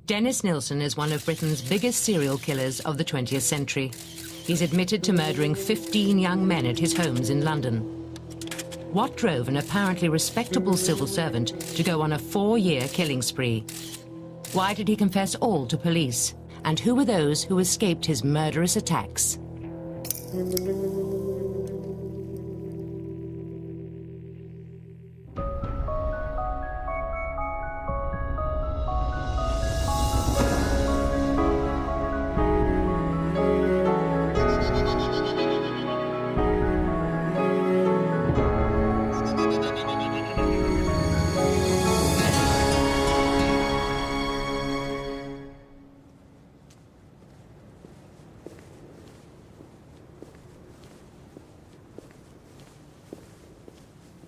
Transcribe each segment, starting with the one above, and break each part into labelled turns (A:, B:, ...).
A: Dennis Nilsen is one of Britain's biggest serial killers of the 20th century. He's admitted to murdering 15 young men at his homes in London. What drove an apparently respectable civil servant to go on a 4-year killing spree? Why did he confess all to police? And who were those who escaped his murderous attacks?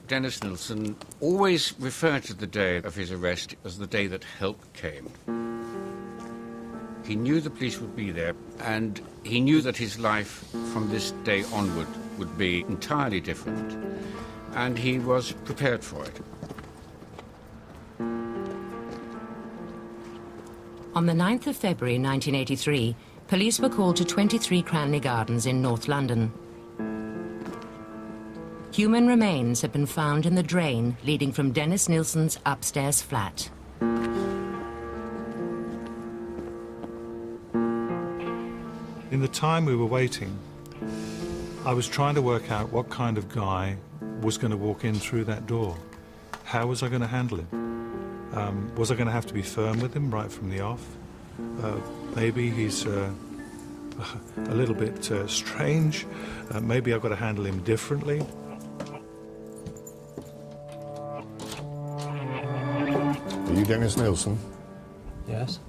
B: Dennis Nilsen always referred to the day of his arrest as the day that help came. He knew the police would be there, and he knew that his life from this day onward would be entirely different, and he was prepared for it.
A: On the 9th of February 1983, police were called to 23 Cranley Gardens in North London. Human remains had been found in the drain leading from Dennis Nilsen's upstairs flat.
C: In the time we were waiting, I was trying to work out what kind of guy was going to walk in through that door. How was I going to handle him? Was I going to have to be firm with him right from the off? Maybe he's a little bit strange. Maybe I've got to handle him differently.
D: Are you Dennis Nilsen?
E: Yes.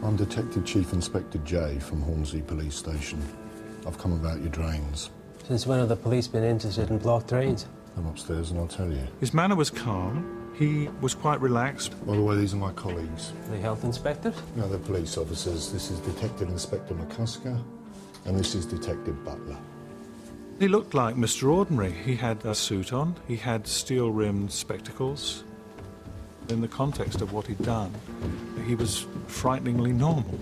D: I'm Detective Chief Inspector Jay from Hornsey Police Station. I've come about your drains.
E: Since when have the police been interested in blocked drains?
D: I'm upstairs and I'll tell you.
C: His manner was calm. He was quite relaxed.
D: By the way, these are my colleagues.
E: The health inspectors?
D: No, they're police officers. This is Detective Inspector McCusker and this is Detective Butler.
C: He looked like Mr. Ordinary. He had a suit on. He had steel-rimmed spectacles. In the context of what he'd done, he was frighteningly normal.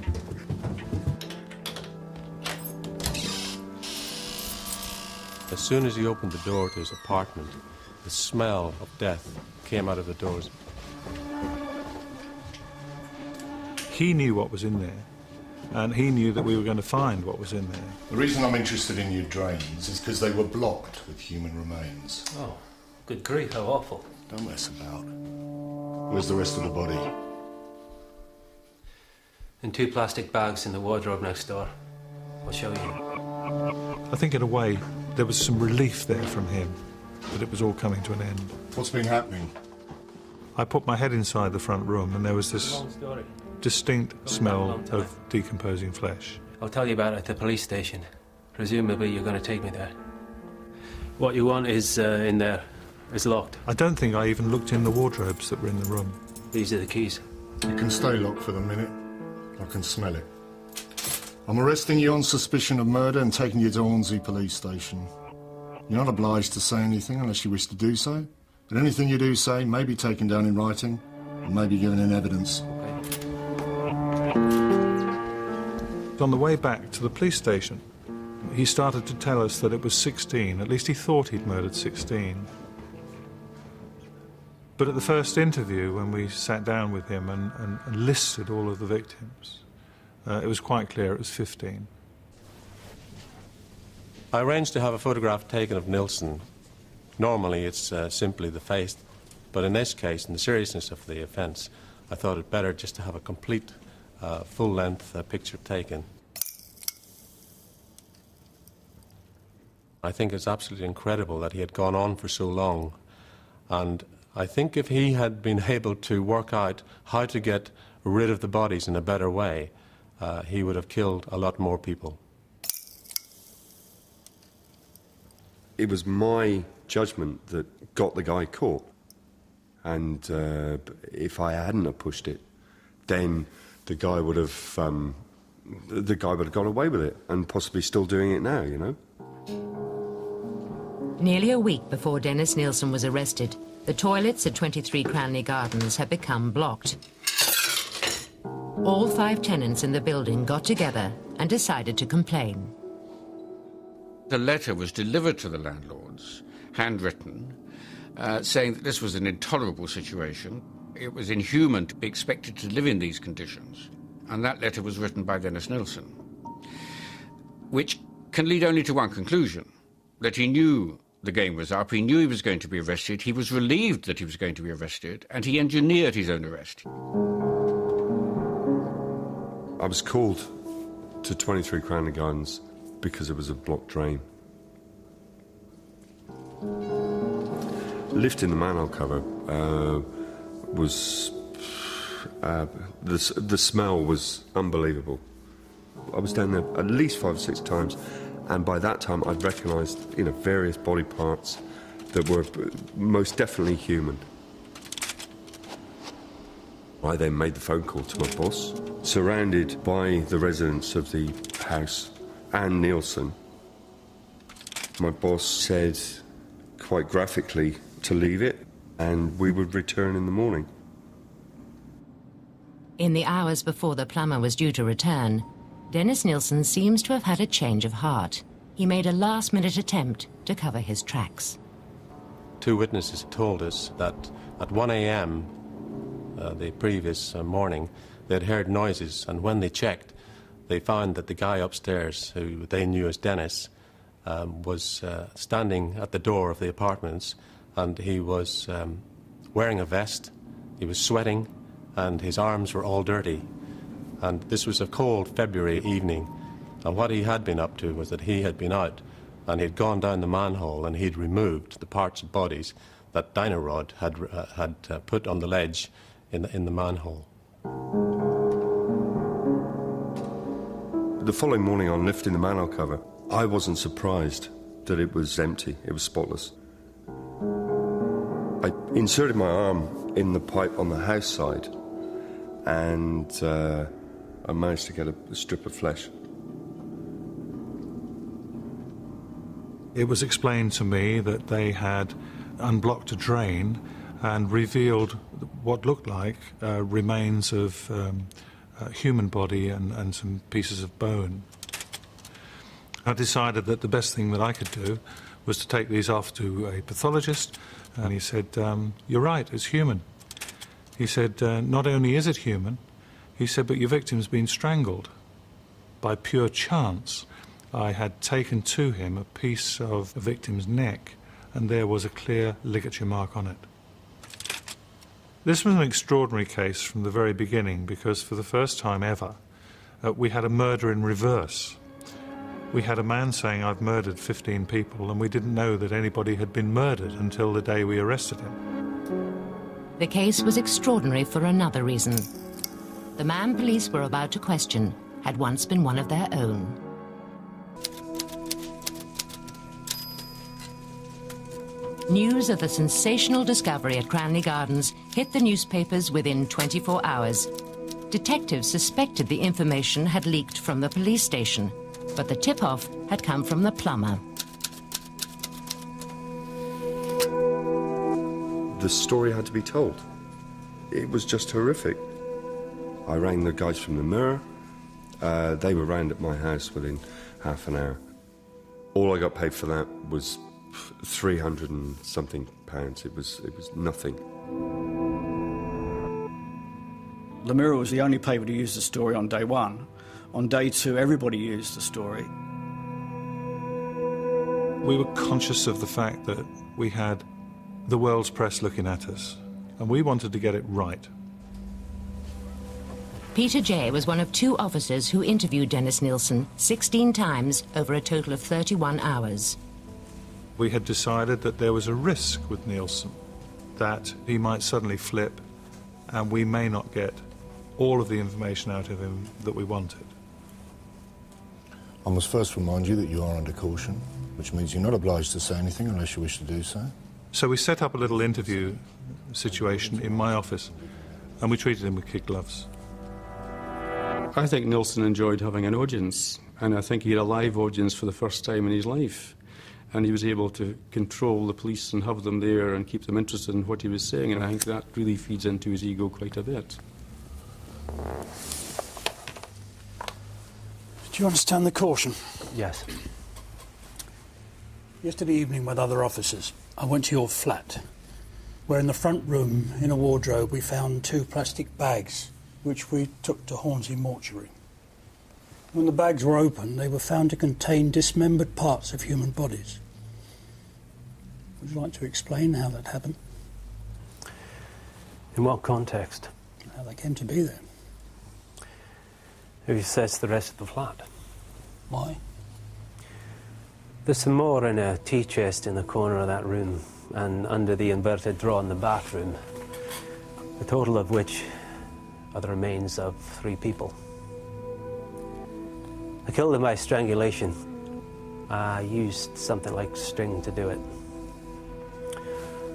F: As soon as he opened the door to his apartment, the smell of death came out of the doors.
C: He knew what was in there, and he knew that we were going to find what was in there.
D: The reason I'm interested in your drains is because they were blocked with human remains.
E: Oh, good grief, how awful.
D: Don't mess about. Where's the rest of the body?
E: In 2 plastic bags in the wardrobe next door. I'll show you.
C: I think in a way there was some relief there from him, that it was all coming to an end.
D: What's been happening?
C: I put my head inside the front room and there was this distinct smell of decomposing flesh.
E: I'll tell you about it at the police station. Presumably you're going to take me there. What you want is in there. It's locked.
C: I don't think I even looked in the wardrobes that were in the room.
E: These are the keys.
D: You can stay locked for the minute. I can smell it. I'm arresting you on suspicion of murder and taking you to Hornsey Police Station. You're not obliged to say anything unless you wish to do so, but anything you do say may be taken down in writing and may be given in evidence.
C: On the way back to the police station, he started to tell us that it was 16. At least he thought he'd murdered 16. But at the first interview, when we sat down with him and listed all of the victims, it was quite clear it was 15.
F: I arranged to have a photograph taken of Nilsen. Normally it's simply the face, but in this case, in the seriousness of the offence, I thought it better just to have a complete, full-length picture taken. I think it's absolutely incredible that he had gone on for so long, and I think if he had been able to work out how to get rid of the bodies in a better way, he would have killed a lot more people.
G: It was my judgment that got the guy caught, and if I hadn't have pushed it, then the guy would have got away with it, and possibly still doing it now, you know.
A: Nearly a week before Dennis Nilsen was arrested, the toilets at 23 Cranley Gardens had become blocked. all 5 tenants in the building got together and decided to complain.
B: The letter was delivered to the landlords, handwritten, saying that this was an intolerable situation. It was inhuman to be expected to live in these conditions. And that letter was written by Dennis Nilsen, which can lead only to one conclusion, that he knew the game was up, he knew he was going to be arrested, he was relieved that he was going to be arrested, and he engineered his own arrest.
G: I was called to 23 Cranley Gardens because it was a blocked drain. Lifting the manhole cover was... the smell was unbelievable. I was down there at least 5 or 6 times, and by that time I'd recognised, various body parts that were most definitely human. I then made the phone call to my boss, surrounded by the residents of the house and Nilsen. My boss said, quite graphically, to leave it, and we would return in the morning.
A: In the hours before the plumber was due to return, Dennis Nilsen seems to have had a change of heart. He made a last-minute attempt to cover his tracks.
F: 2 witnesses told us that at 1 a.m. The previous morning, they'd heard noises, and when they checked, they found that the guy upstairs, who they knew as Dennis, was standing at the door of the apartments, and he was wearing a vest, he was sweating, and his arms were all dirty. And this was a cold February evening, and what he had been up to was that he had been out and he'd gone down the manhole and he'd removed the parts of bodies that Dynarod had put on the ledge in the manhole.
G: The following morning, on lifting the manhole cover, I wasn't surprised that it was empty, it was spotless. I inserted my arm in the pipe on the house side, and I managed to get a strip of flesh.
C: It was explained to me that they had unblocked a drain and revealed what looked like remains of a human body and some pieces of bone. I decided that the best thing that I could do was to take these off to a pathologist, and he said, "You're right, it's human." He said, "Not only is it human," he said, "but your victim's been strangled." By pure chance, I had taken to him a piece of a victim's neck, and there was a clear ligature mark on it. This was an extraordinary case from the very beginning, because for the first time ever, we had a murder in reverse. We had a man saying, "I've murdered 15 people," and we didn't know that anybody had been murdered until the day we arrested him.
A: The case was extraordinary for another reason. The man police were about to question had once been one of their own. News of the sensational discovery at Cranley Gardens hit the newspapers within 24 hours. Detectives suspected the information had leaked from the police station, but the tip-off had come from the plumber.
G: The story had to be told. It was just horrific. I rang the guys from the Mirror. They were round at my house within half an hour. All I got paid for that was 300 and something pounds. It was nothing.
H: The Mirror was the only paper to use the story on day one. On day two, everybody used the story.
C: We were conscious of the fact that we had the world's press looking at us, and we wanted to get it right.
A: Peter Jay was one of 2 officers who interviewed Dennis Nilsen 16 times over a total of 31 hours.
C: We had decided that there was a risk with Nilsen, that he might suddenly flip and we may not get all of the information out of him that we wanted.
D: I must first remind you that you are under caution, which means you're not obliged to say anything unless you wish to do so.
C: So we set up a little interview situation in my office, and we treated him with kid gloves.
I: I think Nilsen enjoyed having an audience, and I think he had a live audience for the first time in his life. And he was able to control the police and have them there and keep them interested in what he was saying, and I think that really feeds into his ego quite a bit.
J: Do you understand the caution?
E: Yes.
J: Yesterday evening with other officers, I went to your flat, where in the front room, in a wardrobe, we found 2 plastic bags, which we took to Hornsey Mortuary. When the bags were opened, they were found to contain dismembered parts of human bodies. Would you like to explain how that happened?
E: In what context?
J: How they came to be there.
E: Have you searched the rest of the flat?
J: Why?
E: There's some more in a tea chest in the corner of that room, and under the inverted drawer in the bathroom, the total of which are the remains of 3 people. I killed them by strangulation. I used something like string to do it.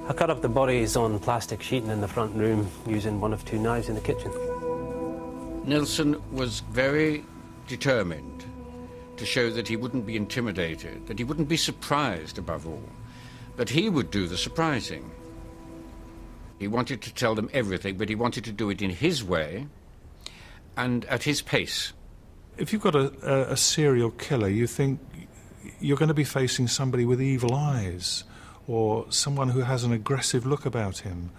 E: I cut up the bodies on plastic sheeting in the front room using one of 2 knives in the kitchen.
B: Nilsen was very determined to show that he wouldn't be intimidated, that he wouldn't be surprised above all, that he would do the surprising. He wanted to tell them everything, but he wanted to do it in his way and at his pace.
C: If you've got a serial killer, you think you're going to be facing somebody with evil eyes or someone who has an aggressive look about him.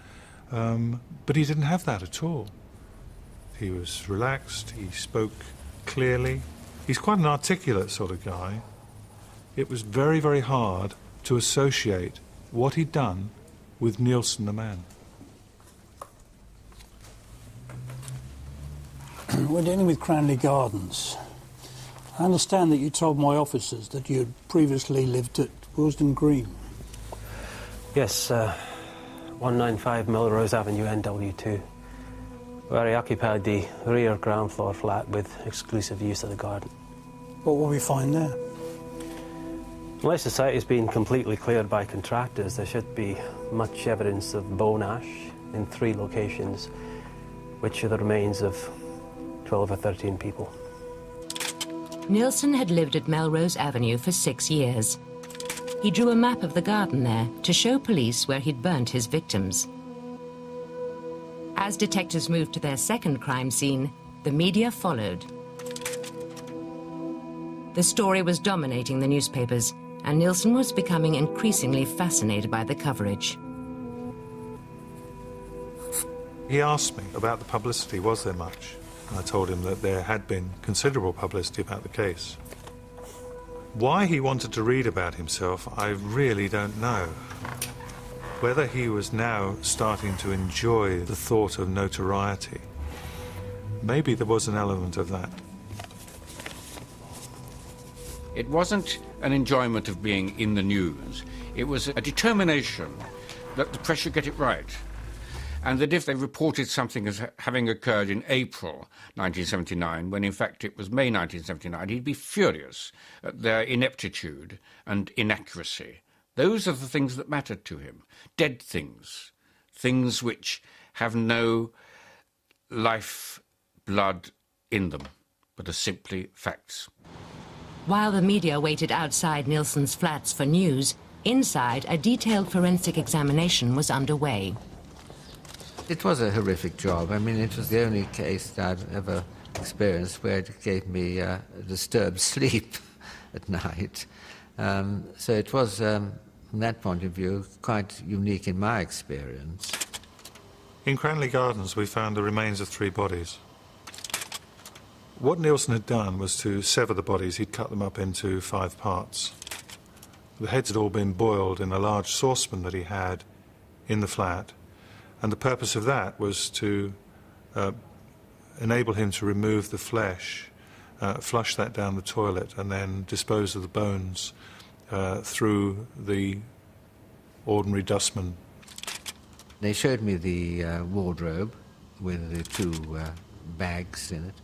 C: But he didn't have that at all. He was relaxed, he spoke clearly. He's quite an articulate sort of guy. It was very, very hard to associate what he'd done with Nilsen the man.
J: We're dealing with Cranley Gardens. I understand that you told my officers that you had previously lived at Willesden Green.
E: Yes, 195 Melrose Avenue, NW2, where I occupied the rear ground floor flat with exclusive use of the garden.
J: What will we find there?
E: Unless the site has been completely cleared by contractors, there should be much evidence of bone ash in 3 locations, which are the remains of 12 or 13 people.
A: Nilsen had lived at Melrose Avenue for 6 years. He drew a map of the garden there to show police where he'd burnt his victims. As detectives moved to their second crime scene, the media followed. The story was dominating the newspapers, and Nilsen was becoming increasingly fascinated by the coverage.
C: He asked me about the publicity, was there much? And I told him that there had been considerable publicity about the case. Why he wanted to read about himself, I really don't know. Whether he was now starting to enjoy the thought of notoriety. Maybe there was an element of that.
B: It wasn't an enjoyment of being in the news. It was a determination that the press should get it right. And that if they reported something as having occurred in April 1979, when in fact it was May 1979, he'd be furious at their ineptitude and inaccuracy. Those are the things that mattered to him. Dead things. Things which have no life blood in them, but are simply facts.
A: While the media waited outside Nilsen's flats for news, inside a detailed forensic examination was underway.
K: It was a horrific job. I mean, it was the only case that I've ever experienced where it gave me disturbed sleep at night. So it was, from that point of view, quite unique in my experience.
C: In Cranley Gardens, we found the remains of 3 bodies. What Nilsen had done was to sever the bodies. He'd cut them up into 5 parts. The heads had all been boiled in a large saucepan that he had in the flat. And the purpose of that was to enable him to remove the flesh, flush that down the toilet, and then dispose of the bones through the ordinary dustman.
K: They showed me the wardrobe with the 2 bags in it.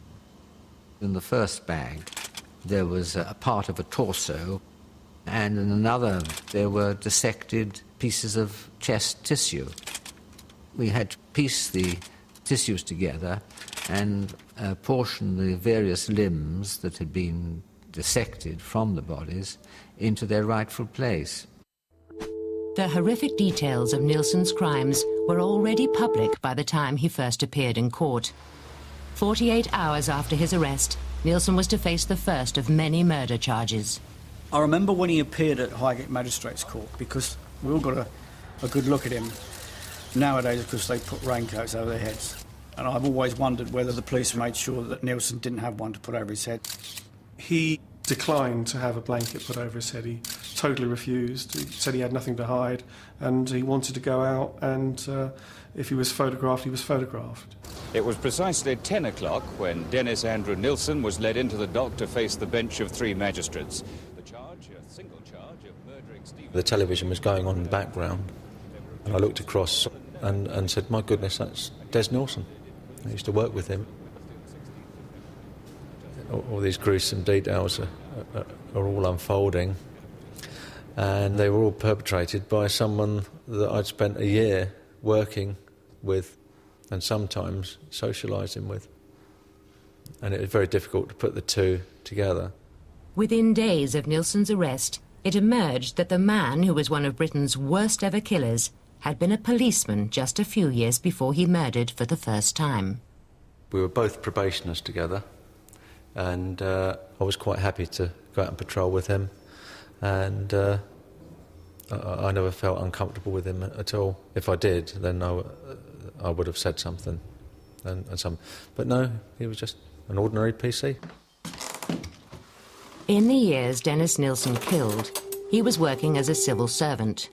K: In the first bag, there was a part of a torso, and in another, there were dissected pieces of chest tissue. We had to piece the tissues together and portion the various limbs that had been dissected from the bodies into their rightful place.
A: The horrific details of Nilsen's crimes were already public by the time he first appeared in court. 48 hours after his arrest, Nilsen was to face the first of many murder charges.
H: I remember when he appeared at Highgate Magistrates Court, because we all got a good look at him. Nowadays, of course, they put raincoats over their heads. And I've always wondered whether the police made sure that Nilsen didn't have one to put over his head.
L: He declined to have a blanket put over his head. He totally refused. He said he had nothing to hide, and he wanted to go out, and if he was photographed, he was photographed.
M: It was precisely 10 o'clock when Dennis Andrew Nilsen was led into the dock to face the bench of 3 magistrates. The charge, a single charge of murdering Stephen...
N: The television was going on in the background, and I looked across and said, my goodness, that's Des Nilsen. I used to work with him. All these gruesome details are all unfolding, and they were all perpetrated by someone that I'd spent a year working with and sometimes socialising with. And it was very difficult to put the two together.
A: Within days of Nilsen's arrest, it emerged that the man who was one of Britain's worst ever killers had been a policeman just a few years before he murdered for the first time.
N: We were both probationers together, and I was quite happy to go out and patrol with him, and I never felt uncomfortable with him at all. If I did, then I would have said something, but no, he was just an ordinary PC.
A: In the years Dennis Nilsen killed, he was working as a civil servant.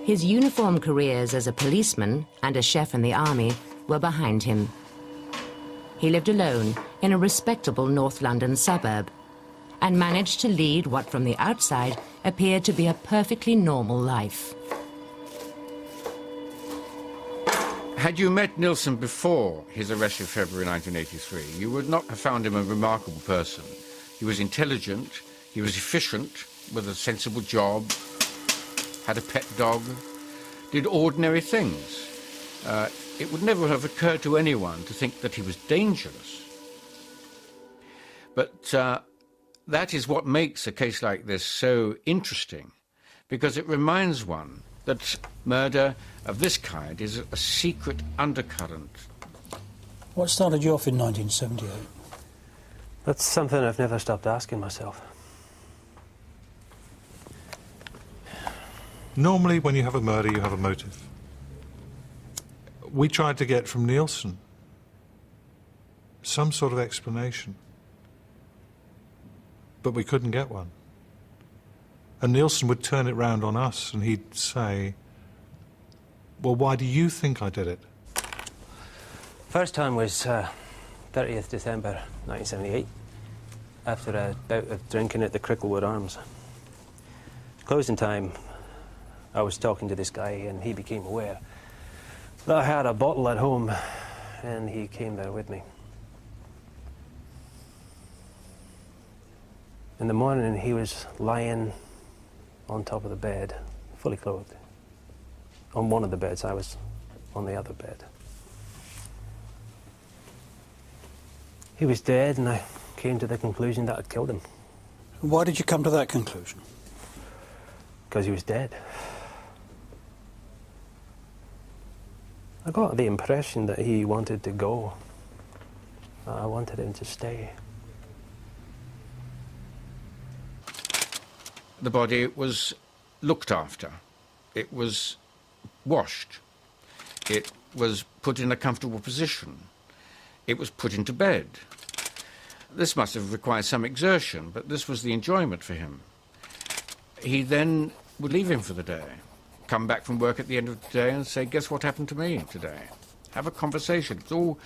A: His uniform careers as a policeman and a chef in the army were behind him. He lived alone in a respectable North London suburb and managed to lead what from the outside appeared to be a perfectly normal life.
B: Had you met Nilsen before his arrest in February 1983, you would not have found him a remarkable person. He was intelligent, he was efficient, with a sensible job, had a pet dog, did ordinary things. It would never have occurred to anyone to think that he was dangerous. But that is what makes a case like this so interesting, because it reminds one that murder of this kind is a secret undercurrent.
J: What started you off in 1978?
E: That's something I've never stopped asking myself.
C: Normally, when you have a murder, you have a motive. We tried to get from Nilsen some sort of explanation, but we couldn't get one. And Nilsen would turn it round on us and he'd say, well, why do you think I did it?
E: First time was 30th December 1978, after a bout of drinking at the Cricklewood Arms. Closing time, I was talking to this guy and he became aware that I had a bottle at home, and he came there with me. In the morning, he was lying on top of the bed, fully clothed. On one of the beds, I was on the other bed. He was dead, and I came to the conclusion that I'd killed him.
J: Why did you come to that conclusion?
E: Because he was dead. I got the impression that he wanted to go. I wanted him to stay.
B: The body was looked after. It was washed. It was put in a comfortable position. It was put into bed. This must have required some exertion, but this was the enjoyment for him. He then would leave him for the day, come back from work at the end of the day and say, guess what happened to me today? Have a conversation. It's all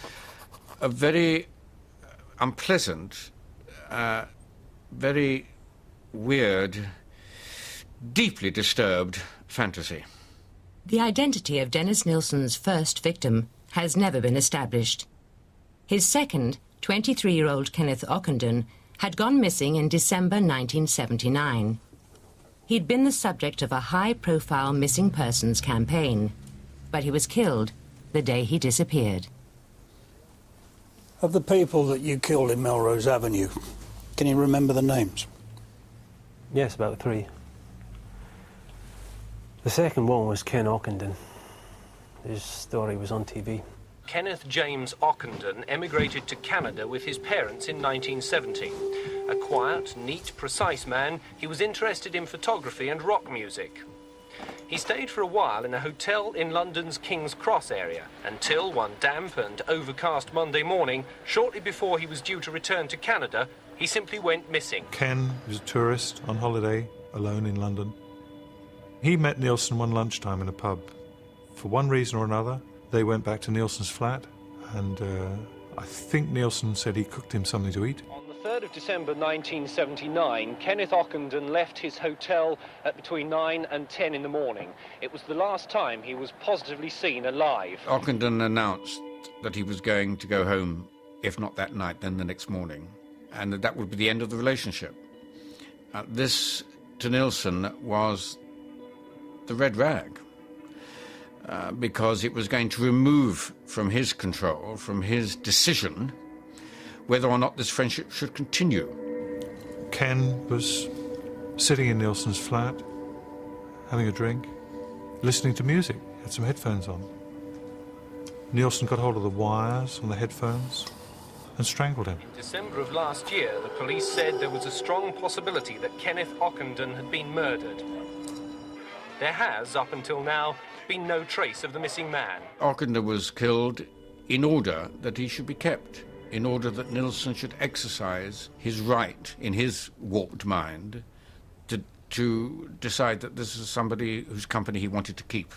B: a very unpleasant, very weird, deeply disturbed fantasy.
A: The identity of Dennis Nilsen's first victim has never been established. His second, 23-year-old Kenneth Ockenden, had gone missing in December 1979. He'd been the subject of a high-profile missing persons campaign, but he was killed the day he disappeared.
J: Of the people that you killed in Melrose Avenue, can you remember the names?
E: Yes, about 3. The second one was Ken Ockenden. His story was on TV.
O: Kenneth James Ockenden emigrated to Canada with his parents in 1970. A quiet, neat, precise man, he was interested in photography and rock music. He stayed for a while in a hotel in London's King's Cross area, until one damp and overcast Monday morning, shortly before he was due to return to Canada, he simply went missing.
C: Ken was a tourist on holiday, alone in London. He met Nilsen one lunchtime in a pub. For one reason or another, they went back to Nilsen's flat, and I think Nilsen said he cooked him something to eat.
O: On the 3rd of December 1979, Kenneth Ockenden left his hotel at between 9 and 10 in the morning. It was the last time he was positively seen alive.
B: Ockenden announced that he was going to go home, if not that night, then the next morning, and that would be the end of the relationship. This, to Nilsen, was the red rag, because it was going to remove from his control, from his decision, whether or not this friendship should continue.
C: Ken was sitting in Nilsen's flat, having a drink, listening to music, had some headphones on. Nilsen got hold of the wires on the headphones and strangled him.
O: In December of last year, the police said there was a strong possibility that Kenneth Ockenden had been murdered. There has, up until now, been no trace of the missing man.
B: Ockenden was killed in order that he should be kept, in order that Nilsen should exercise his right, in his warped mind, to decide that this is somebody whose company he wanted to keep.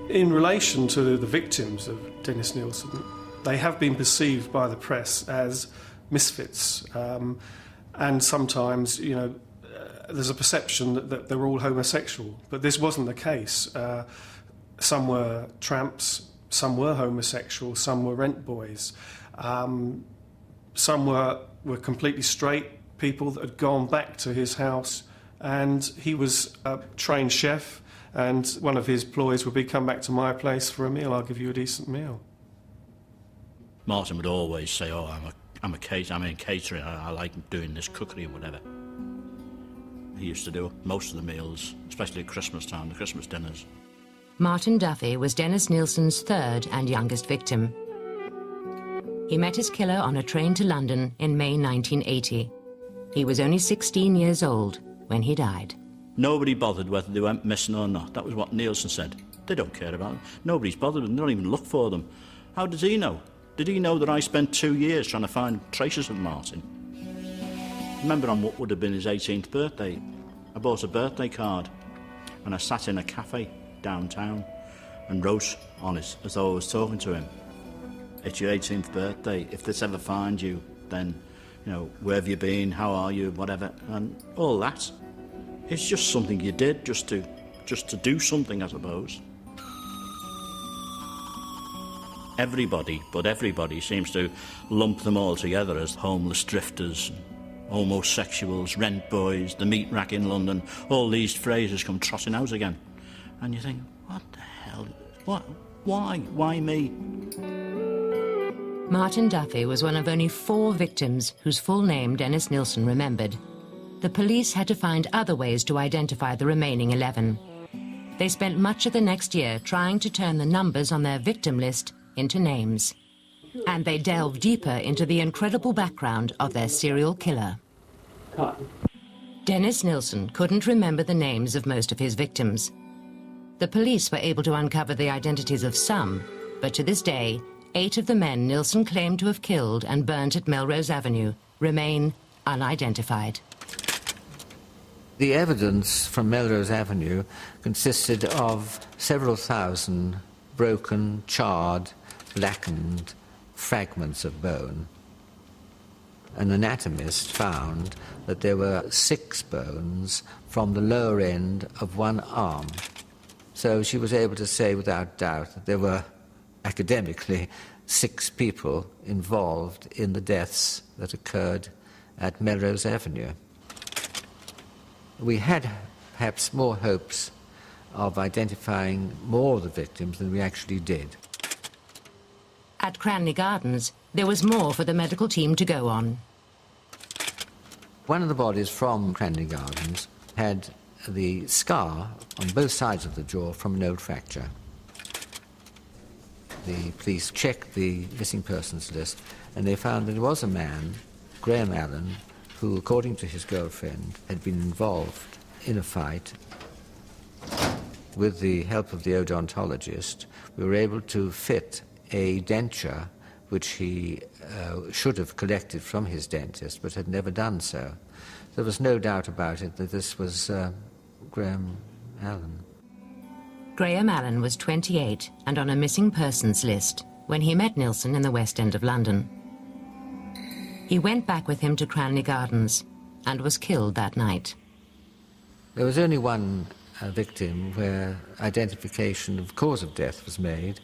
L: In relation to the victims of Dennis Nilsen, they have been perceived by the press as misfits, and sometimes, there's a perception that they're all homosexual, but this wasn't the case. Some were tramps, some were homosexual, some were rent boys, some were completely straight people that had gone back to his house, and he was a trained chef, and one of his ploys would be, come back to my place for a meal, I'll give you a decent meal.
P: Martin would always say, oh, I'm in catering, I like doing this cookery and whatever. He used to do most of the meals, especially at Christmas time, the Christmas dinners.
A: Martin Duffy was Dennis Nilsen's third and youngest victim. He met his killer on a train to London in May 1980. He was only 16 years old when he died.
P: Nobody bothered whether they went missing or not. That was what Nilsen said. They don't care about them. Nobody's bothered them. They don't even look for them. How does he know? Did he know that I spent 2 years trying to find traces of Martin? Remember, on what would have been his 18th birthday, I bought a birthday card and I sat in a cafe downtown and wrote on it as though I was talking to him. It's your 18th birthday. If this ever finds you, then, where have you been? How are you? Whatever. And all that. It's just something you did just to do something, I suppose. Everybody seems to lump them all together as homeless drifters, homosexuals, rent boys, the meat rack in London. All these phrases come trotting out again. And you think, what the hell? What? Why? Why me?
A: Martin Duffy was one of only 4 victims whose full name Dennis Nilsen remembered. The police had to find other ways to identify the remaining 11. They spent much of the next year trying to turn the numbers on their victim list into names. And they delved deeper into the incredible background of their serial killer. Dennis Nilsen couldn't remember the names of most of his victims. The police were able to uncover the identities of some, but to this day, 8 of the men Nilsen claimed to have killed and burnt at Melrose Avenue remain unidentified.
K: The evidence from Melrose Avenue consisted of several thousand broken, charred, blackened fragments of bone. An anatomist found that there were 6 bones from the lower end of one arm. So she was able to say without doubt that there were, academically, 6 people involved in the deaths that occurred at Melrose Avenue. We had perhaps more hopes of identifying more of the victims than we actually did.
A: At Cranley Gardens, there was more for the medical team to go on.
K: One of the bodies from Cranley Gardens had the scar on both sides of the jaw from an old fracture. The police checked the missing persons list, and they found that there was a man, Graham Allen, who, according to his girlfriend, had been involved in a fight. With the help of the odontologist, we were able to fit a denture which he should have collected from his dentist, but had never done so. There was no doubt about it that this was Graham Allen.
A: Graham Allen was 28 and on a missing persons list when he met Nilsen in the West End of London. He went back with him to Cranley Gardens and was killed that night.
K: There was only one victim where identification of cause of death was made,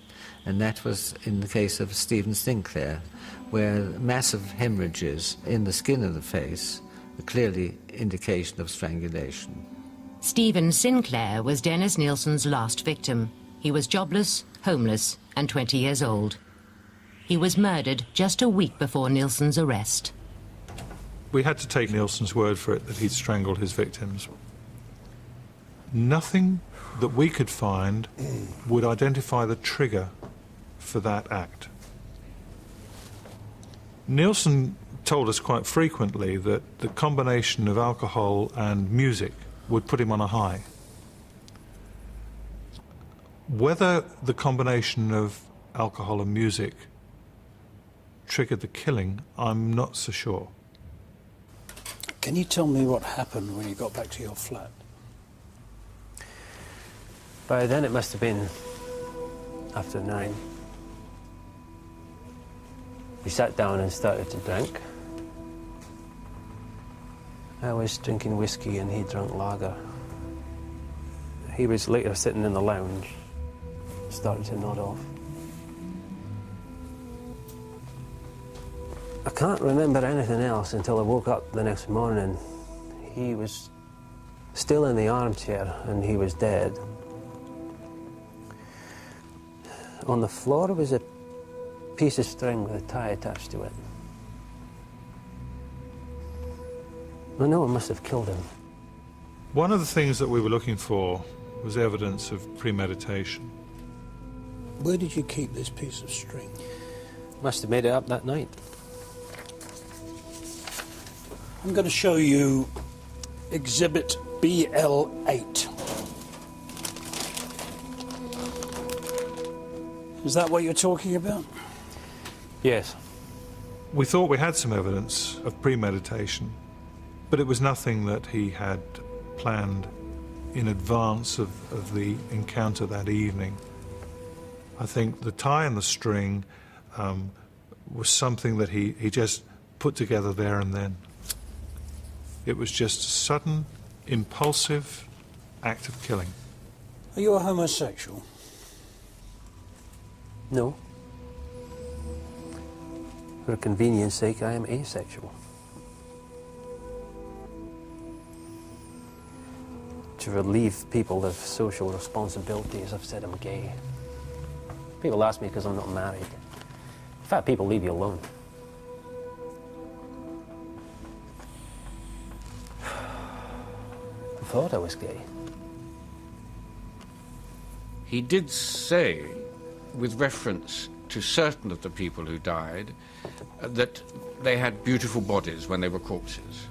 K: and that was in the case of Stephen Sinclair, where massive hemorrhages in the skin of the face are clearly indication of strangulation.
A: Stephen Sinclair was Dennis Nilsen's last victim. He was jobless, homeless, and 20 years old. He was murdered just a week before Nilsen's arrest.
C: We had to take Nilsen's word for it that he'd strangled his victims. Nothing that we could find would identify the trigger for that act. Nilsen told us quite frequently that the combination of alcohol and music would put him on a high. Whether the combination of alcohol and music triggered the killing, I'm not so sure.
J: Can you tell me what happened when you got back to your flat?
E: By then it must have been after 9. We sat down and started to drink. I was drinking whiskey and he drank lager. He was later sitting in the lounge, started to nod off. I can't remember anything else until I woke up the next morning. He was still in the armchair and he was dead. On the floor was a piece of string with a tie attached to it. I know I must have killed him.
C: One of the things that we were looking for was evidence of premeditation.
J: Where did you keep this piece of string?
E: Must have made it up that night.
J: I'm going to show you Exhibit BL8. Is that what you're talking about?
E: Yes.
C: We thought we had some evidence of premeditation, but it was nothing that he had planned in advance of the encounter that evening. I think the tie and the string was something that he just put together there and then. It was just a sudden, impulsive act of killing.
J: Are you a homosexual?
E: No. For convenience sake, I am asexual. To relieve people of social responsibilities, I've said I'm gay. People ask me because I'm not married. In fact, people leave you alone. I thought I was gay.
B: He did say, with reference to certain of the people who died, that they had beautiful bodies when they were corpses.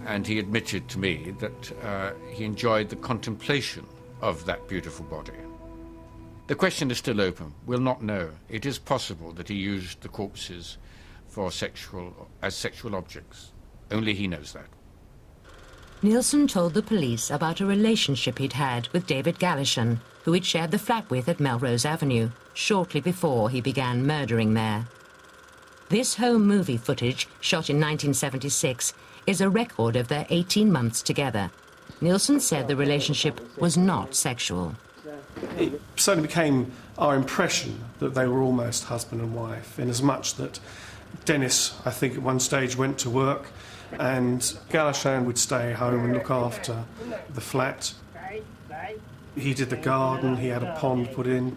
B: And he admitted to me that he enjoyed the contemplation of that beautiful body. The question is still open. We'll not know. It is possible that he used the corpses for as sexual objects. Only he knows that.
A: Nilsen told the police about a relationship he'd had with David Galashan, who he'd shared the flat with at Melrose Avenue, shortly before he began murdering there. This home movie footage, shot in 1976, is a record of their 18 months together. Nilsen said the relationship was not sexual.
L: It certainly became our impression that they were almost husband and wife, in as much that Dennis, I think at one stage, went to work and Galashan would stay home and look after the flat. He did the garden, he had a pond put in.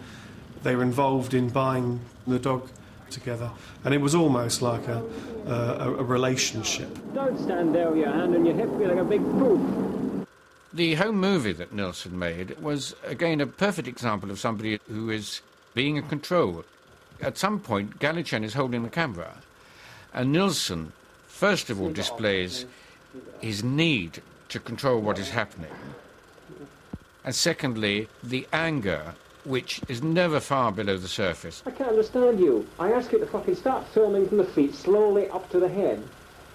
L: They were involved in buying the dog together, and it was almost like a relationship.
Q: Don't stand there with your hand on your hip, feel like a big poof.
B: The home movie that Nilsen made was, again, a perfect example of somebody who is being in control At some point, Galichan is holding the camera, and Nilsen, first of all, displays his need to control what is happening, and secondly, the anger, which is never far below the surface.
Q: I can't understand you. I ask you to fucking start filming from the feet slowly up to the head.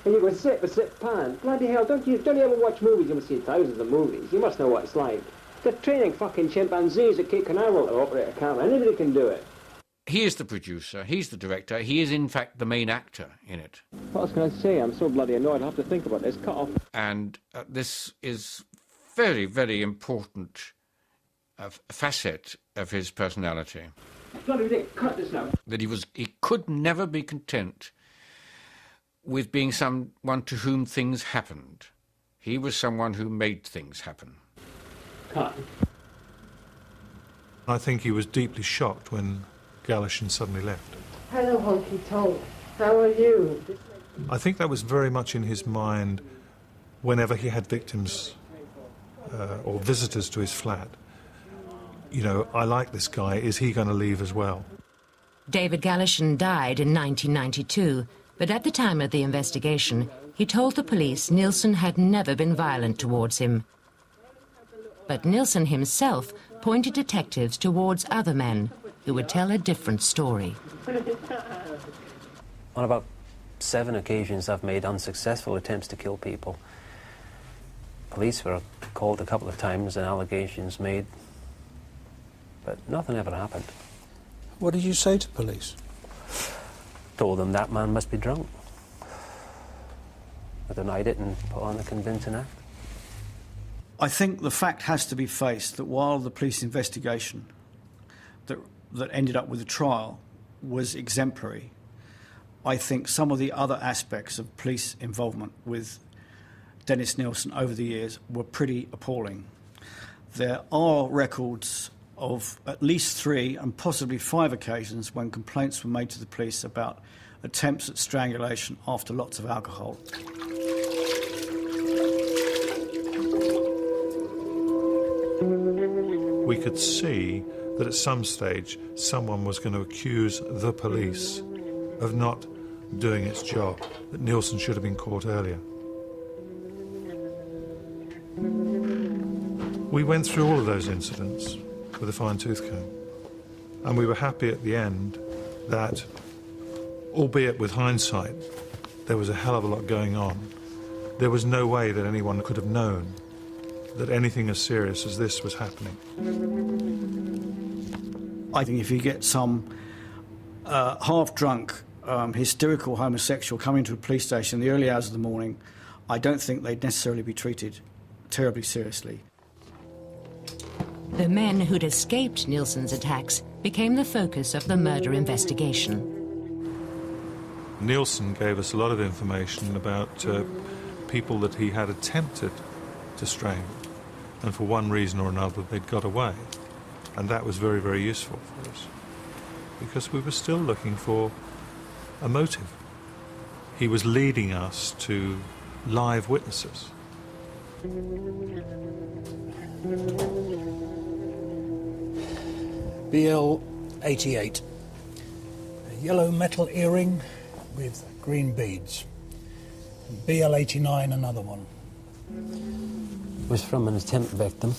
Q: And you go zip, pan. Bloody hell, don't you ever watch movies? You must see thousands of movies. You must know what it's like. They're training fucking chimpanzees at Cape Canaveral to operate a camera. Anybody can do it.
B: He is the producer, he's the director, he is in fact the main actor in it.
Q: What else can I say? I'm so bloody annoyed I'll have to think about this. Cut off.
B: And this is very, very important facet of his personality.
Q: Bloody thing, cut this now.
B: That he could never be content with being someone to whom things happened. He was someone who made things happen.
Q: Cut.
C: I think he was deeply shocked when Galichan suddenly left.
Q: Hello, honky tonk. How are you?
C: I think that was very much in his mind whenever he had victims or visitors to his flat. You know, I like this guy, is he going to leave as well?
A: David Galichan died in 1992, but at the time of the investigation, he told the police Nilsen had never been violent towards him. But Nilsen himself pointed detectives towards other men who would tell a different story.
E: On about 7 occasions I've made unsuccessful attempts to kill people. Police were called a couple of times and allegations made, but nothing ever happened.
J: What did you say to police?
E: Told them that man must be drunk. I denied it and put on a convincing act.
H: I think the fact has to be faced that while the police investigation that ended up with the trial was exemplary, I think some of the other aspects of police involvement with Dennis Nilsen over the years were pretty appalling. There are records of at least 3 and possibly 5 occasions when complaints were made to the police about attempts at strangulation after lots of alcohol.
C: We could see that at some stage someone was going to accuse the police of not doing its job, that Nilsen should have been caught earlier. We went through all of those incidents with a fine-tooth comb, and we were happy at the end that, albeit with hindsight, there was a hell of a lot going on. There was no way that anyone could have known that anything as serious as this was happening.
H: I think if you get some half-drunk, hysterical homosexual coming to a police station in the early hours of the morning, I don't think they'd necessarily be treated terribly seriously.
A: The men who'd escaped Nilsen's attacks became the focus of the murder investigation.
C: Nilsen gave us a lot of information about people that he had attempted to strangle, and for one reason or another they'd got away. And that was very, very useful for us, because we were still looking for a motive. He was leading us to live witnesses.
J: BL 88. A yellow metal earring with green beads. BL 89, another one.
E: It was from an attempt victim,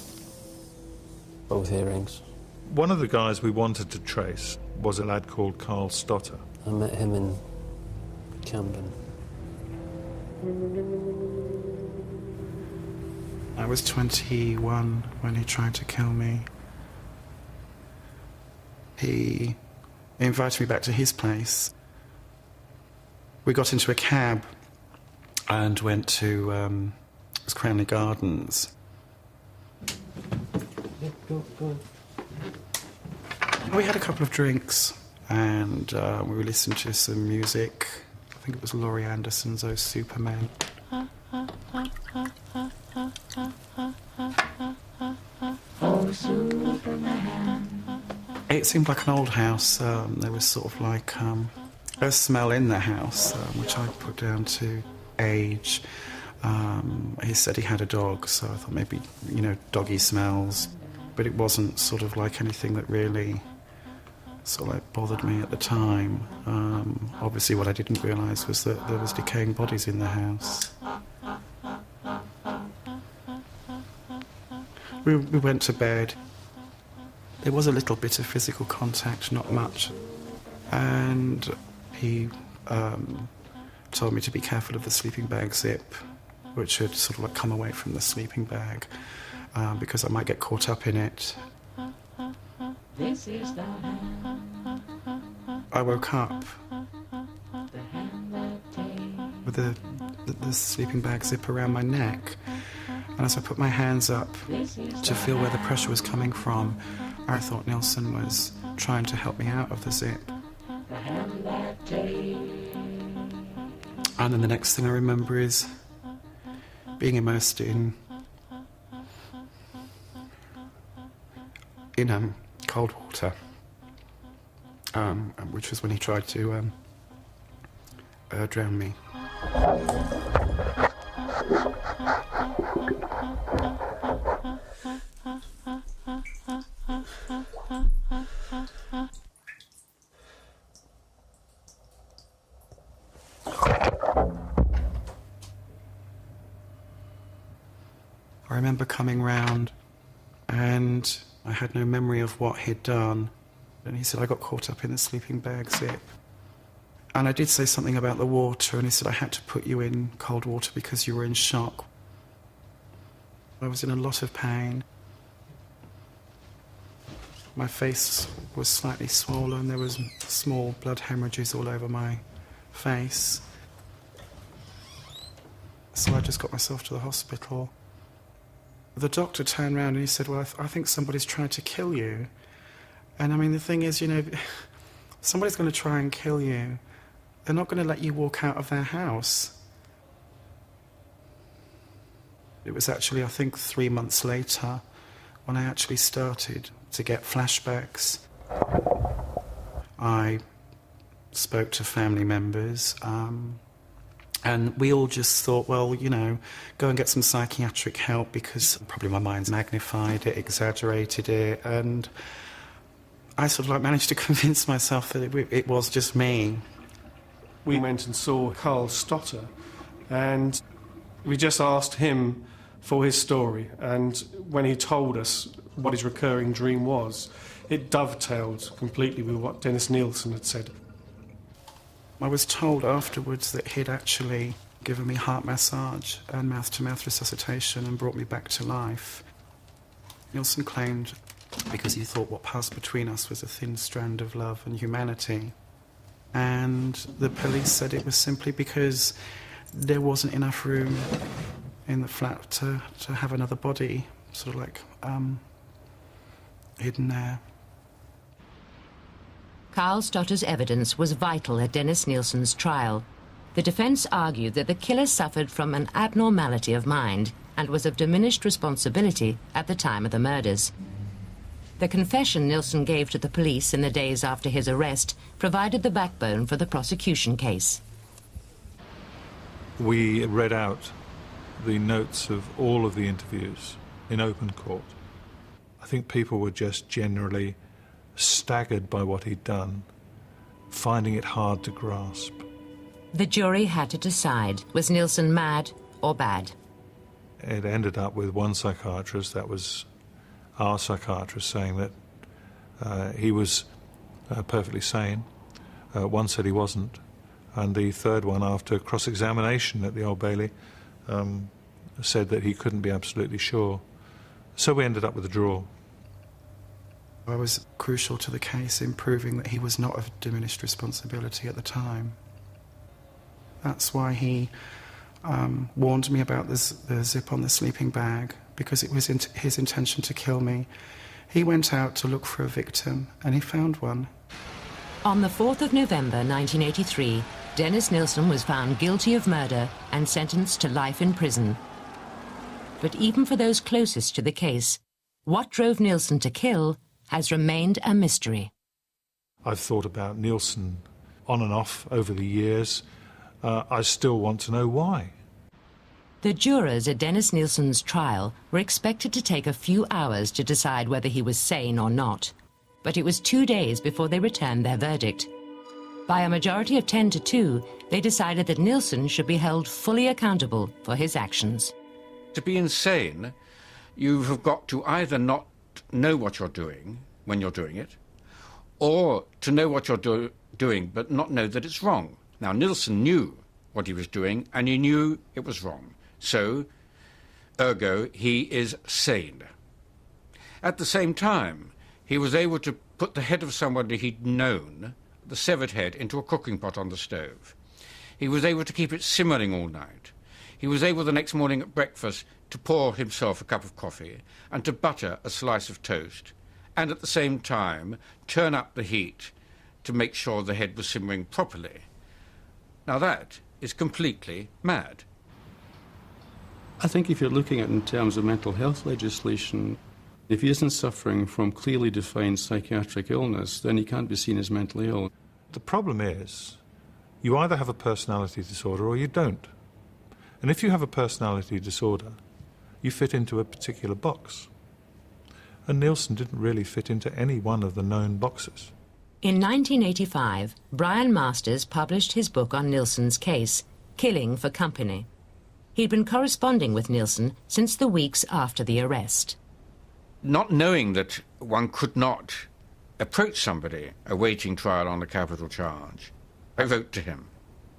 E: both earrings.
C: One of the guys we wanted to trace was a lad called Carl Stotter.
E: I met him in Camden.
R: I was 21 when he tried to kill me. He invited me back to his place. We got into a cab and went to Cranley Gardens.
E: Go.
R: We had a couple of drinks and we were listening to some music. I think it was Laurie Anderson's Oh Superman. Oh, Superman. It seemed like an old house. There was sort of like a smell in the house, which I put down to age. He said he had a dog, so I thought maybe, doggy smells. But it wasn't sort of like anything that really sort of like bothered me at the time. Obviously what I didn't realise was that there was decaying bodies in the house. We went to bed. There was a little bit of physical contact, not much. And he told me to be careful of the sleeping bag zip, which had sort of like come away from the sleeping bag, because I might get caught up in it.
S: This is the
R: I woke up with the sleeping bag zip around my neck, and as I put my hands up to feel where the pressure was coming from, I thought Nilsen was trying to help me out of the zip. And then the next thing I remember is being immersed in cold water, which was when he tried to drown me. I remember coming round and I had no memory of what he'd done. And he said, I got caught up in the sleeping bag zip. And I did say something about the water, and he said, I had to put you in cold water because you were in shock. I was in a lot of pain. My face was slightly swollen. There was small blood hemorrhages all over my face. So I just got myself to the hospital. The doctor turned around and he said, well, I think somebody's trying to kill you. And I mean, the thing is, you know, somebody's going to try and kill you. They're not going to let you walk out of their house. It was actually, I think, 3 months later when I actually started to get flashbacks. I spoke to family members, and we all just thought, well, you know, go and get some psychiatric help, because probably my mind's magnified it, exaggerated it, and I sort of like managed to convince myself that it was just me.
L: We went and saw Carl Stotter, and we just asked him for his story, and when he told us what his recurring dream was, it dovetailed completely with what Dennis Nilsen had said.
R: I was told afterwards that he'd actually given me heart massage and mouth-to-mouth resuscitation and brought me back to life. Nilsen claimed, because he thought what passed between us was a thin strand of love and humanity. And the police said it was simply because there wasn't enough room in the flat to have another body, sort of like, hidden there.
A: Carl Stotter's evidence was vital at Dennis Nilsen's trial. The defence argued that the killer suffered from an abnormality of mind and was of diminished responsibility at the time of the murders. The confession Nilsen gave to the police in the days after his arrest provided the backbone for the prosecution case.
C: We read out the notes of all of the interviews in open court. I think people were just generally staggered by what he'd done, finding it hard to grasp.
A: The jury had to decide, was Nilsen mad or bad?
C: It ended up with one psychiatrist, that was our psychiatrist, saying that he was perfectly sane. One said he wasn't. And the third one, after cross-examination at the Old Bailey, said that he couldn't be absolutely sure. So we ended up with a draw.
R: I was crucial to the case in proving that he was not of diminished responsibility at the time. That's why he warned me about the zip on the sleeping bag, because it was his intention to kill me. He went out to look for a victim, and he found one.
A: On the 4th of November 1983, Dennis Nilsen was found guilty of murder and sentenced to life in prison. But even for those closest to the case, what drove Nilsen to kill has remained a mystery.
C: I've thought about Nilsen on and off over the years. I still want to know why.
A: The jurors at Dennis Nilsen's trial were expected to take a few hours to decide whether he was sane or not. but it was 2 days before they returned their verdict. By a majority of 10 to 2, they decided that Nilsen should be held fully accountable for his actions.
B: To be insane, you have got to either not know what you're doing when you're doing it, or to know what you're doing but not know that it's wrong. Now, Nilsen knew what he was doing, and he knew it was wrong. So, ergo, he is sane. At the same time, he was able to put the head of somebody he'd known, the severed head, into a cooking pot on the stove. He was able to keep it simmering all night. He was able the next morning at breakfast to pour himself a cup of coffee and to butter a slice of toast, and at the same time turn up the heat to make sure the head was simmering properly. Now that is completely mad.
I: I think if you're looking at it in terms of mental health legislation, if he isn't suffering from clearly defined psychiatric illness, then he can't be seen as mentally ill.
C: The problem is, you either have a personality disorder or you don't. And if you have a personality disorder, you fit into a particular box. And Nilsen didn't really fit into any one of the known boxes.
A: In 1985, Brian Masters published his book on Nilsen's case, Killing for Company. He'd been corresponding with Nilsen since the weeks after the arrest.
B: Not knowing that one could not approach somebody awaiting trial on a capital charge, I wrote to him.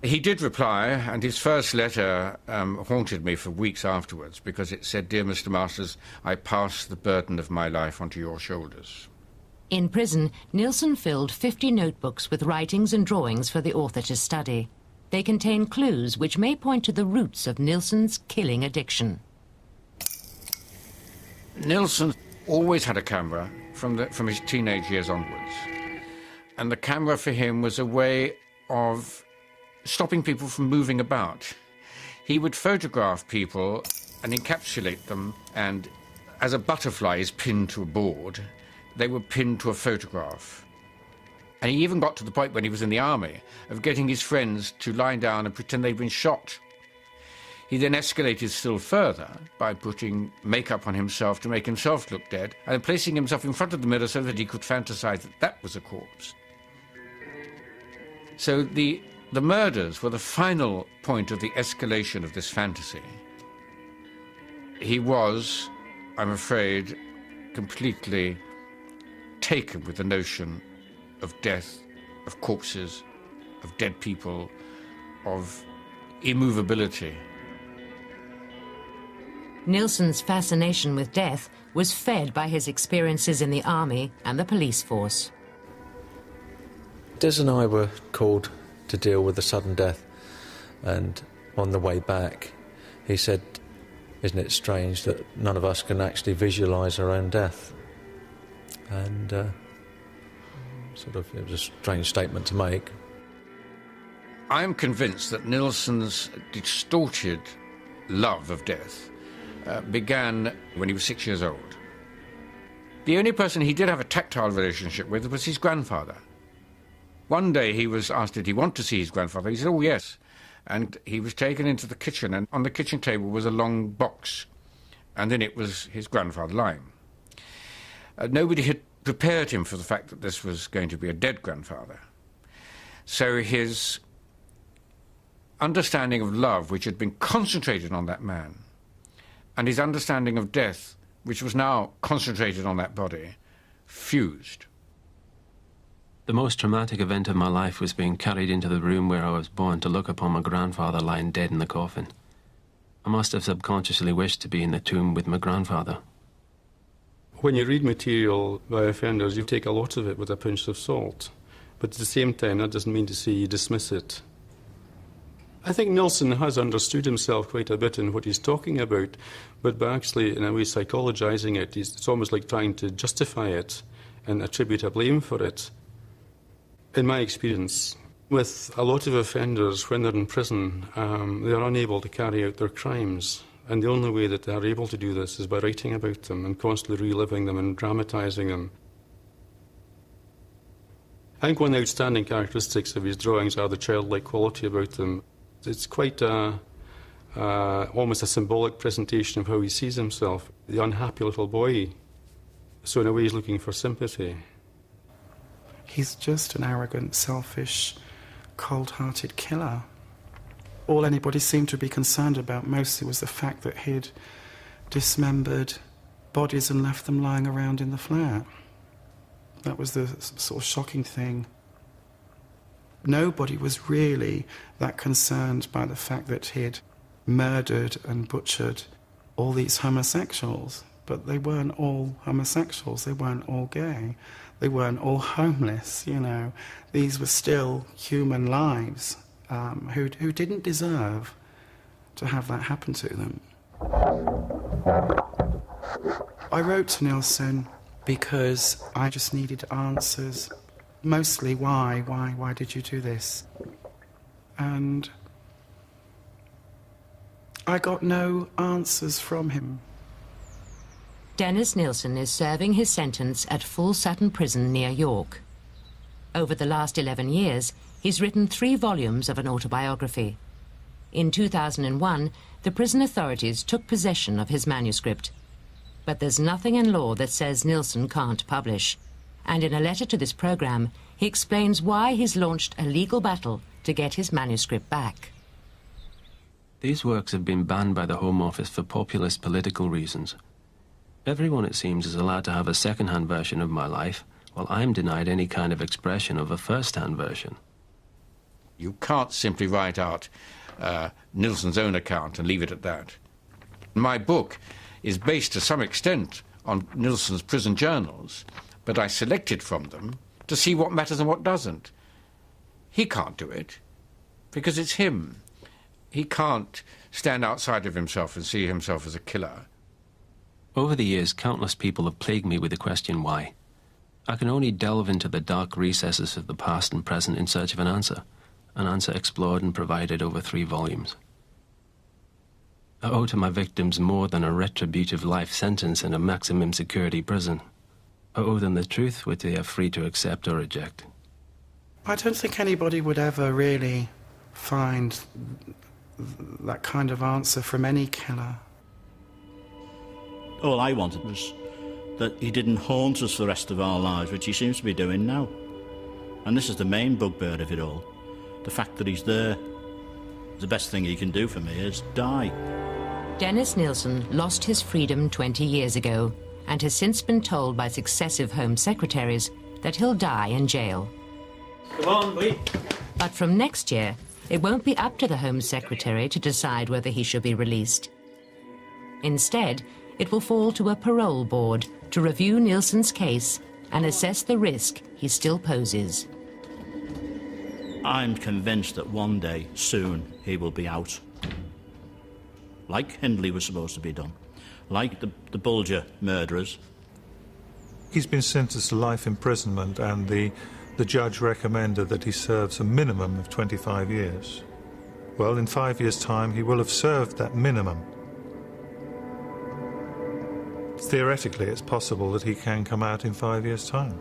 B: He did reply, and his first letter haunted me for weeks afterwards, because it said, "Dear Mr. Masters, I pass the burden of my life onto your shoulders."
A: In prison, Nilsen filled 50 notebooks with writings and drawings for the author to study. They contain clues which may point to the roots of Nilsen's killing addiction.
B: Nilsen always had a camera from his teenage years onwards. And the camera for him was a way of stopping people from moving about. He would photograph people and encapsulate them, and as a butterfly is pinned to a board, they were pinned to a photograph. And he even got to the point when he was in the army of getting his friends to lie down and pretend they'd been shot. He then escalated still further by putting makeup on himself to make himself look dead and placing himself in front of the mirror so that he could fantasize that that was a corpse. So the murders were the final point of the escalation of this fantasy. He was, I'm afraid, completely taken with the notion of death, of corpses, of dead people, of immovability.
A: Nilsen's fascination with death was fed by his experiences in the army and the police force.
N: Des and I were called to deal with a sudden death, and on the way back he said, "Isn't it strange that none of us can actually visualise our own death?" And it was a strange statement to make.
B: I'm convinced that Nilsen's distorted love of death began when he was 6 years old. The only person he did have a tactile relationship with was his grandfather. One day he was asked, did he want to see his grandfather? He said, "Oh, yes." And he was taken into the kitchen, and on the kitchen table was a long box, and in it was his grandfather lying. Nobody had prepared him for the fact that this was going to be a dead grandfather. So his understanding of love, which had been concentrated on that man, and his understanding of death, which was now concentrated on that body, fused.
E: The most traumatic event of my life was being carried into the room where I was born to look upon my grandfather lying dead in the coffin. I must have subconsciously wished to be in the tomb with my grandfather.
I: When you read material by offenders, you take a lot of it with a pinch of salt. But at the same time, that doesn't mean to say you dismiss it. I think Nilsen has understood himself quite a bit in what he's talking about, but by actually, in a way, psychologizing it, it's almost like trying to justify it and attribute a blame for it. In my experience, with a lot of offenders, when they're in prison, they are unable to carry out their crimes. And the only way that they are able to do this is by writing about them and constantly reliving them and dramatising them. I think one of the outstanding characteristics of his drawings are the childlike quality about them. It's quite almost a symbolic presentation of how he sees himself, the unhappy little boy. So in a way he's looking for sympathy.
R: He's just an arrogant, selfish, cold-hearted killer. All anybody seemed to be concerned about mostly was the fact that he'd dismembered bodies and left them lying around in the flat. That was the sort of shocking thing. Nobody was really that concerned by the fact that he'd murdered and butchered all these homosexuals. But they weren't all homosexuals, they weren't all gay, they weren't all homeless, you know. These were still human lives who didn't deserve to have that happen to them. I wrote to Nilsen because I just needed answers. Mostly, why did you do this? And I got no answers from him.
A: Dennis Nilsen is serving his sentence at Full Sutton Prison near York. Over the last 11 years, he's written 3 volumes of an autobiography. In 2001, the prison authorities took possession of his manuscript. But there's nothing in law that says Nilsen can't publish. And in a letter to this programme, he explains why he's launched a legal battle to get his manuscript back.
T: These works have been banned by the Home Office for populist political reasons. Everyone, it seems, is allowed to have a second-hand version of my life, while I'm denied any kind of expression of a first-hand version.
B: You can't simply write out Nilsen's own account and leave it at that. My book is based to some extent on Nilsen's prison journals, but I selected from them to see what matters and what doesn't. He can't do it, because it's him. He can't stand outside of himself and see himself as a killer.
T: Over the years, countless people have plagued me with the question why. I can only delve into the dark recesses of the past and present in search of an answer explored and provided over 3 volumes. I owe to my victims more than a retributive life sentence in a maximum security prison. I owe them the truth, which they are free to accept or reject.
R: I don't think anybody would ever really find that kind of answer from any killer.
P: All I wanted was that he didn't haunt us for the rest of our lives, which he seems to be doing now. And this is the main bugbear of it all. The fact that he's there. The best thing he can do for me is die.
A: Dennis Nilsen lost his freedom 20 years ago and has since been told by successive Home Secretaries that he'll die in jail.
O: Come on, wait.
A: But from next year, it won't be up to the Home Secretary to decide whether he should be released. Instead, it will fall to a parole board to review Nilsen's case and assess the risk he still poses.
P: I'm convinced that one day, soon, he will be out. Like Hindley was supposed to be done. Like the Bulger murderers.
C: He's been sentenced to life imprisonment, and the judge recommended that he serves a minimum of 25 years. Well, in 5 years' time, he will have served that minimum. Theoretically, it's possible that he can come out in 5 years' time.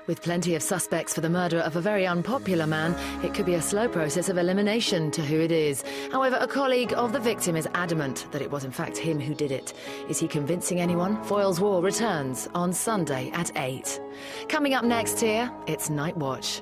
U: With plenty of suspects for the murder of a very unpopular man, it could be a slow process of elimination to who it is. However, a colleague of the victim is adamant that it was in fact him who did it. Is he convincing anyone? Foyle's War returns on Sunday at 8. Coming up next here, it's Night Watch.